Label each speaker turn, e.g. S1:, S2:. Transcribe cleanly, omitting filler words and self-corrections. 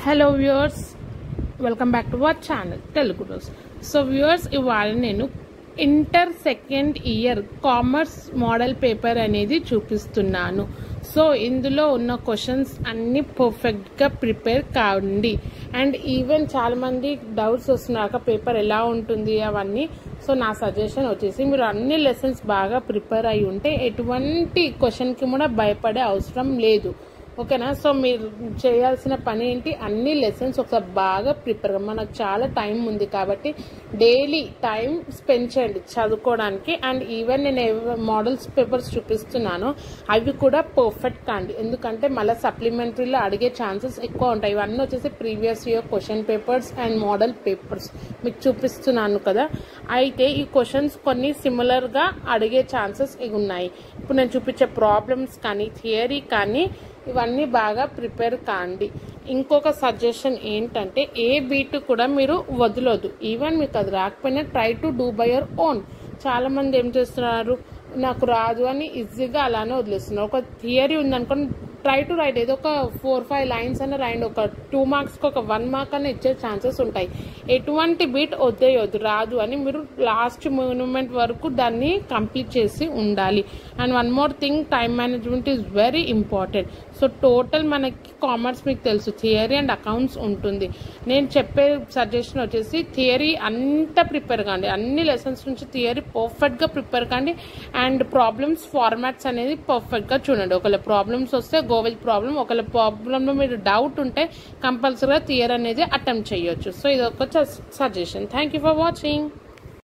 S1: Hello viewers, welcome back to our channel Telugu రోజు. So viewers, ఇవాళ నేను inter second year commerce model paper అనేది చూపిస్తున్నాను. సో ఇందులో ఉన్న క్వశ్చన్స్ అన్ని పర్ఫెక్ట్గా ప్రిపేర్ కావండి. అండ్ ఈవెన్ చాలా మంది డౌట్స్ వస్తున్నాక పేపర్ ఎలా ఉంటుంది అవన్నీ. సో నా సజెషన్ వచ్చేసి మీరు అన్ని లెసన్స్ బాగా ప్రిపేర్ అయి ఉంటే ఎటువంటి క్వశ్చన్కి కూడా భయపడే అవసరం లేదు. ఓకేనా? సో మీరు చేయాల్సిన పని ఏంటి, అన్ని లెసన్స్ ఒకసారి బాగా ప్రిపేర్. మనకు చాలా టైం ఉంది కాబట్టి డైలీ టైం స్పెండ్ చేయండి చదువుకోవడానికి. అండ్ ఈవెన్ నేను మోడల్స్ పేపర్స్ చూపిస్తున్నాను, అవి కూడా పర్ఫెక్ట్ కాండి. ఎందుకంటే మళ్ళీ సప్లిమెంటరీలో అడిగే ఛాన్సెస్ ఎక్కువ ఉంటాయి. ఇవన్నీ వచ్చేసి previous year question papers and model papers మీకు చూపిస్తున్నాను కదా. అయితే ఈ క్వశ్చన్స్ కొన్ని సిమిలర్గా అడిగే ఛాన్సెస్ ఉన్నాయి. ఇప్పుడు నేను చూపించే ప్రాబ్లమ్స్ కానీ థియరీ కానీ ఇవన్నీ బాగా ప్రిపేర్ కాండి. ఇంకొక సజెషన్ ఏంటంటే ఏ బీట్ కూడా మీరు వదలొద్దు. ఈవెన్ మీకు అది రాకపోయినా try to do by your own. చాలా మంది ఏం చేస్తున్నారు, నాకు రాదు అని ఈజీగా అలానే వదిలేస్తున్నారు. ఒక థియరీ ఉందనుకోండి, ట్రై టు రైట్ ఏదో ఒక 4-5 లైన్స్ అన్న రాయండి. ఒక 2 మార్క్స్కి ఒక 1 మార్క్ అన్న ఇచ్చే ఛాన్సెస్ ఉంటాయి. ఎటువంటి బీట్ వద్దేయొద్దు, రాదు అని మీరు లాస్ట్ మూమెంట్ వరకు దాన్ని కంప్లీట్ చేసి ఉండాలి. And one more thing, time management is very important. So total మనకి కామర్స్ మీకు తెలుసు, థియరీ అండ్ అకౌంట్స్ ఉంటుంది. నేను చెప్పే సజెషన్ వచ్చేసి థియరీ అంతా ప్రిపేర్ కాండి, అన్ని లెసన్స్ నుంచి థియరీ పర్ఫెక్ట్గా ప్రిపేర్ కాండి. అండ్ ప్రాబ్లమ్స్ ఫార్మాట్స్ అనేది పర్ఫెక్ట్గా చూడండి. ఒకవేళ ప్రాబ్లమ్స్ వస్తే గో విత్ ప్రాబ్లమ్. ఒకవేళ ప్రాబ్లంలో మీరు డౌట్ ఉంటే కంపల్సరీగా థియరీ అనేది అటెంప్ట్ చేయొచ్చు. సో ఇది ఒక suggestion. Thank you for watching.